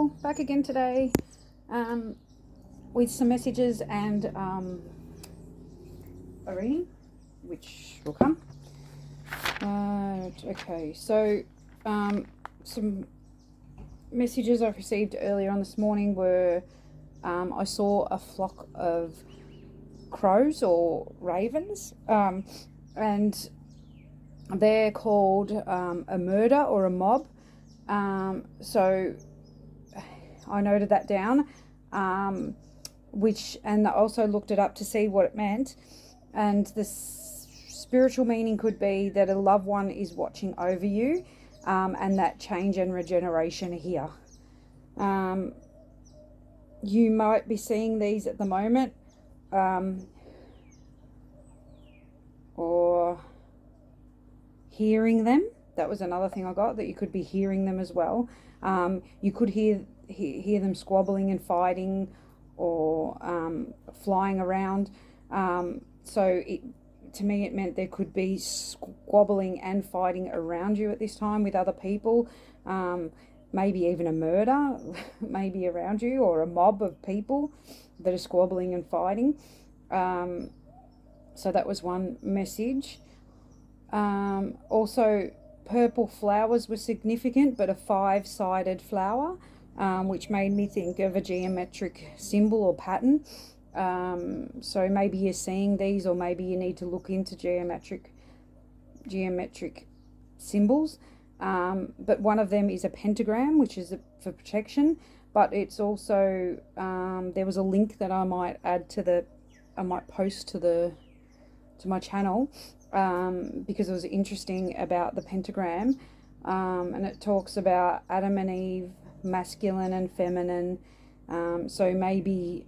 Rachel, back again today with some messages and a reading, which will come. Okay, so some messages I've received earlier on this morning were I saw a flock of crows or ravens, and they're called a murder or a mob. So I noted that down, and I also looked it up to see what it meant. And the spiritual meaning could be that a loved one is watching over you, and that change and regeneration are here. You might be seeing these at the moment, or hearing them. That was another thing I got, that you could be hearing them as well. You could hear them squabbling and fighting, or flying around. To me, it meant there could be squabbling and fighting around you at this time with other people. Maybe even a murder maybe around you, or a mob of people that are squabbling and fighting. So that was one message. Also, purple flowers were significant, but a 5-sided flower, which made me think of a geometric symbol or pattern. So maybe you're seeing these, or maybe you need to look into geometric symbols. But one of them is a pentagram, which is for protection. But it's also there was a link that I might post to my channel, because it was interesting about the pentagram, and it talks about Adam and Eve, masculine and feminine. So maybe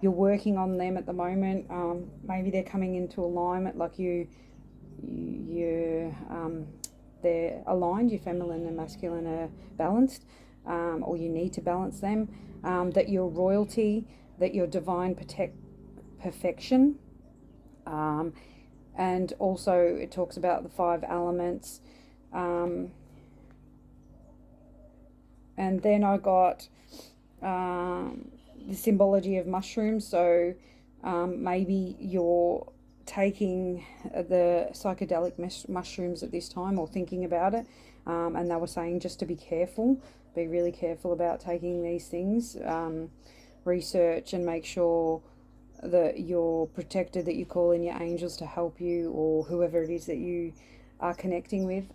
you're working on them at the moment. Maybe they're coming into alignment, like they're aligned. Your feminine and masculine are balanced, or you need to balance them. That you're royalty, that you're divine perfection. And also it talks about the 5 elements. And then I got the symbology of mushrooms. So maybe you're taking the psychedelic mushrooms at this time, or thinking about it. And they were saying just to be careful, be really careful about taking these things. Research and make sure that you're protected, that you call in your angels to help you, or whoever it is that you are connecting with.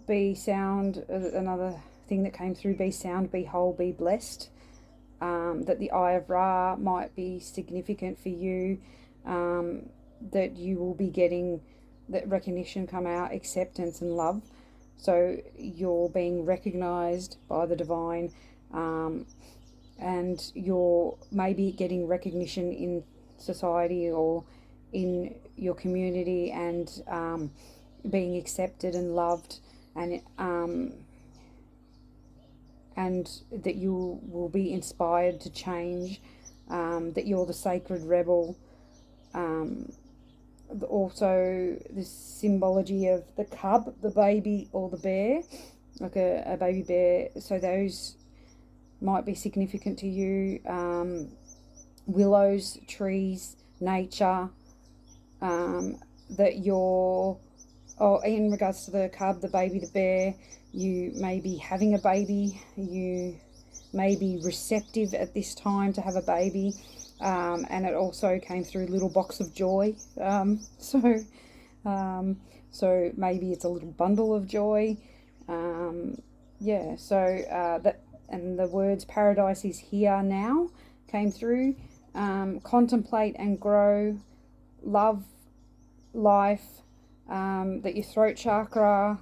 Be sound, another thing that came through, be sound, be whole, be blessed. That the Eye of Ra might be significant for you, that you will be getting that recognition come out, acceptance and love. So you're being recognized by the divine, and you're maybe getting recognition in society or in your community, and being accepted and loved, and that you will be inspired to change, that you're the sacred rebel. Also, the symbology of the cub, the baby, or the bear, like a baby bear. So those might be significant to you. Willows, trees, nature. That you're, in regards to the cub, the baby, the bear, you may be having a baby. You may be receptive at this time to have a baby. And it also came through little box of joy. So maybe it's a little bundle of joy. That, and the words paradise is here now came through. Contemplate and grow, love life. That your throat chakra,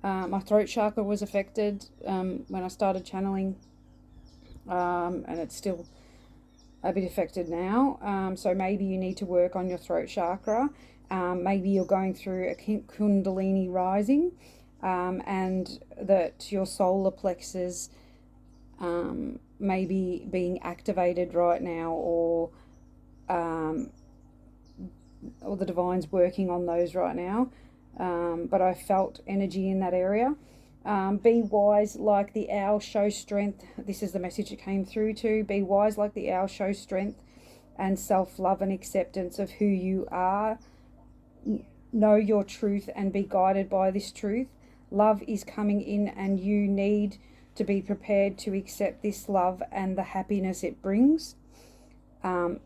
my throat chakra was affected when I started channeling, and it's still a bit affected now. So maybe you need to work on your throat chakra. Maybe you're going through a kundalini rising, and that your solar plexus may be being activated right now, or the divine's working on those right now. but I felt energy in that area. Be wise like the owl, show strength. This is the message that came through too. Be wise like the owl, show strength and self-love and acceptance of who you are. Know your truth and be guided by this truth. Love is coming in and you need to be prepared to accept this love and the happiness it brings.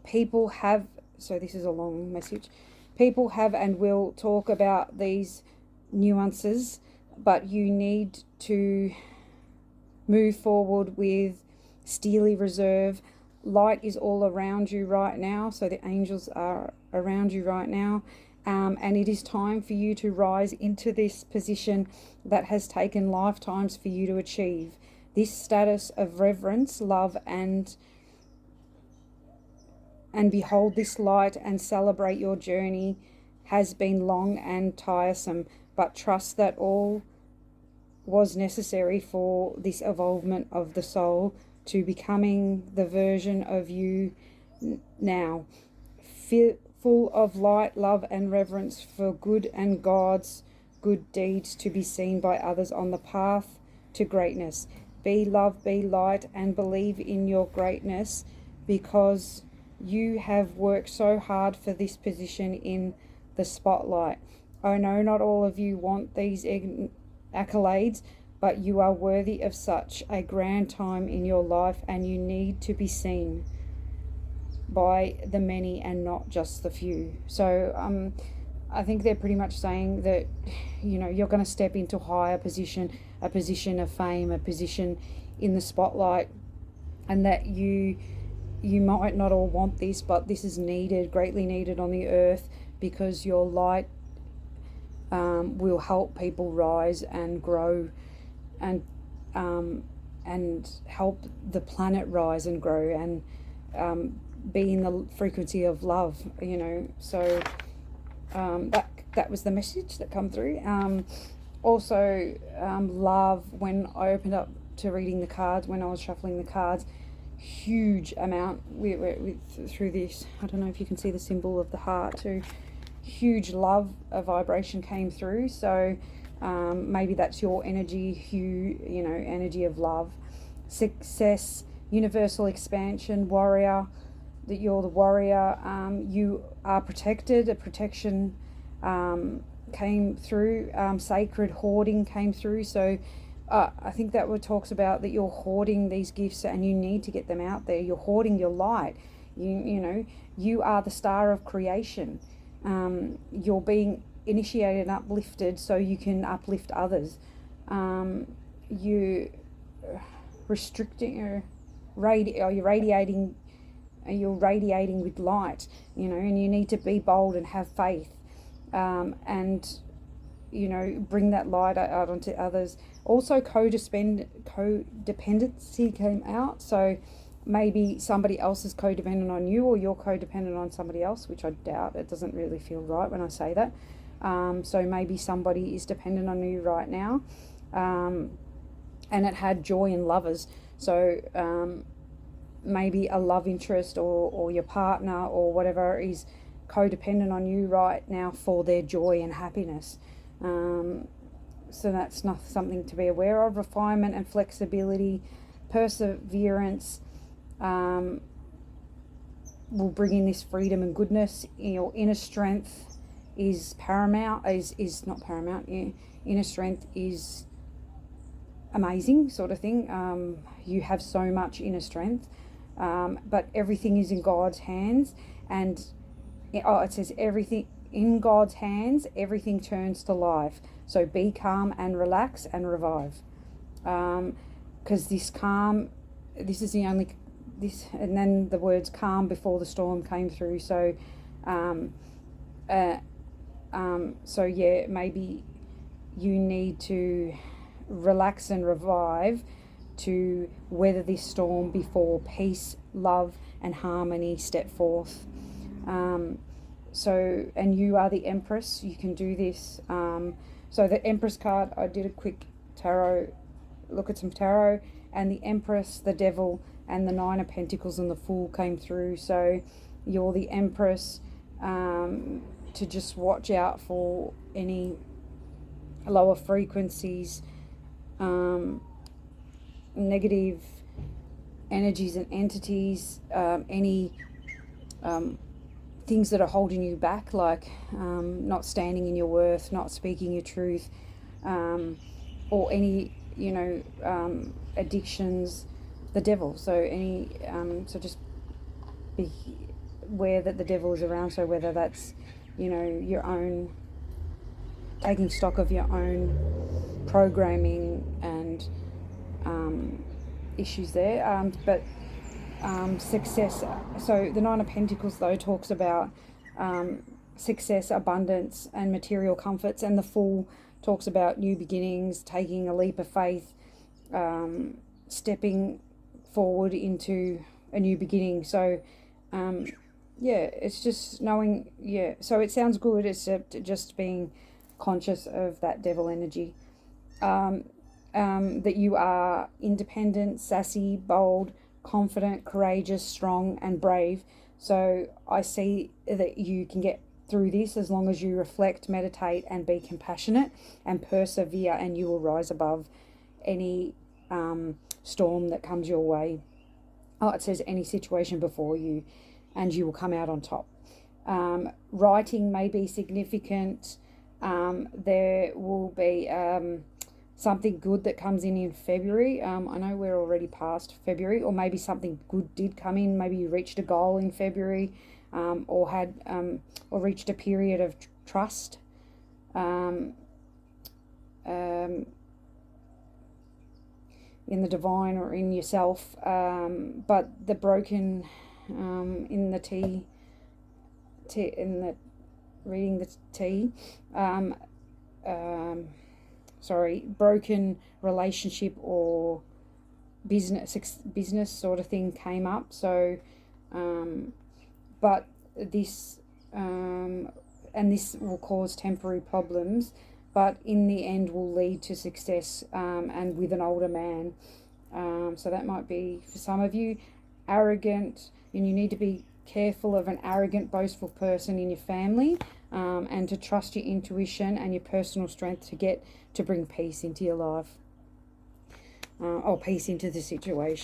People have, so this is a long message, people have and will talk about these nuances, but you need to move forward with steely reserve. Light is all around you right now, so the angels are around you right now. And it is time for you to rise into this position that has taken lifetimes for you to achieve. This status of reverence, love, and behold this light and celebrate your journey has been long and tiresome, but trust that all was necessary for this evolvement of the soul to becoming the version of you now. Full of light, love, and reverence for good and God's good deeds to be seen by others on the path to greatness. Be love, be light, and believe in your greatness, because you have worked so hard for this position in the spotlight. I know not all of you want these accolades, but you are worthy of such a grand time in your life, and you need to be seen by the many and not just the few. So I think they're pretty much saying that, you know, you're going to step into a higher position, a position of fame, a position in the spotlight, and that you might not all want this, but this is needed, greatly needed on the earth, because your light will help people rise and grow, and help the planet rise and grow, and be in the frequency of love, you know. So that was the message that come through. Also, love, when I opened up to reading the cards, when I was shuffling the cards, huge amount through this, I don't know if you can see the symbol of the heart too, huge love, a vibration came through. So maybe that's your energy, you know, energy of love, success, universal expansion, warrior, that you're the warrior. You are protected, a protection came through, sacred hoarding came through. So I think that what talks about that you're hoarding these gifts and you need to get them out there. You're hoarding your light. You know, you are the star of creation. You're being initiated and uplifted so you can uplift others. You restricting, you're radiating with light, you know, and you need to be bold and have faith, and, you know, bring that light out onto others. Also, codependency came out. So maybe somebody else is codependent on you, or you're codependent on somebody else, which I doubt. It doesn't really feel right when I say that. So maybe somebody is dependent on you right now, and it had joy in lovers. So maybe a love interest or your partner or whatever is codependent on you right now for their joy and happiness. So that's not something to be aware of. Refinement and flexibility, perseverance will bring in this freedom and goodness. Your inner strength is paramount, is not paramount. Yeah. Inner strength is amazing, sort of thing. You have so much inner strength, but everything is in God's hands, and it says everything in God's hands, everything turns to life. So be calm and relax and revive, because this is the only, and then the words calm before the storm came through. So so yeah, maybe you need to relax and revive to weather this storm before peace, love, and harmony step forth. So, and you are the Empress. You can do this. So the Empress card, I did a quick tarot, look at some tarot, and the Empress, the Devil, and the Nine of Pentacles and the Fool came through. So you're the Empress, to just watch out for any lower frequencies, negative energies and entities, any things that are holding you back, like not standing in your worth, not speaking your truth, or any, addictions, the devil. So so just be aware that the devil is around. So whether that's, your own, taking stock of your own programming and issues there. But success. So the Nine of Pentacles, though, talks about success, abundance, and material comforts, and the Fool talks about new beginnings, taking a leap of faith, stepping forward into a new beginning. So, it's just knowing. Yeah, so it sounds good. It's just being conscious of that devil energy. That you are independent, sassy, bold, confident, courageous, strong, and brave. So I see that you can get through this as long as you reflect, meditate, and be compassionate and persevere, and you will rise above any storm that comes your way. Oh, it says any situation before you, and you will come out on top. Writing may be significant. There will be something good that comes in February. I know we're already past February, or maybe something good did come in. Maybe you reached a goal in February, or had or reached a period of trust. In the divine or in yourself, but the broken in the tea in the reading the tea, broken relationship or business sort of thing came up. So, but this and this will cause temporary problems, but in the end will lead to success, and with an older man. So that might be for some of you. Arrogant, and you need to be careful of an arrogant, boastful person in your family, and to trust your intuition and your personal strength to bring peace into your life, or peace into the situation.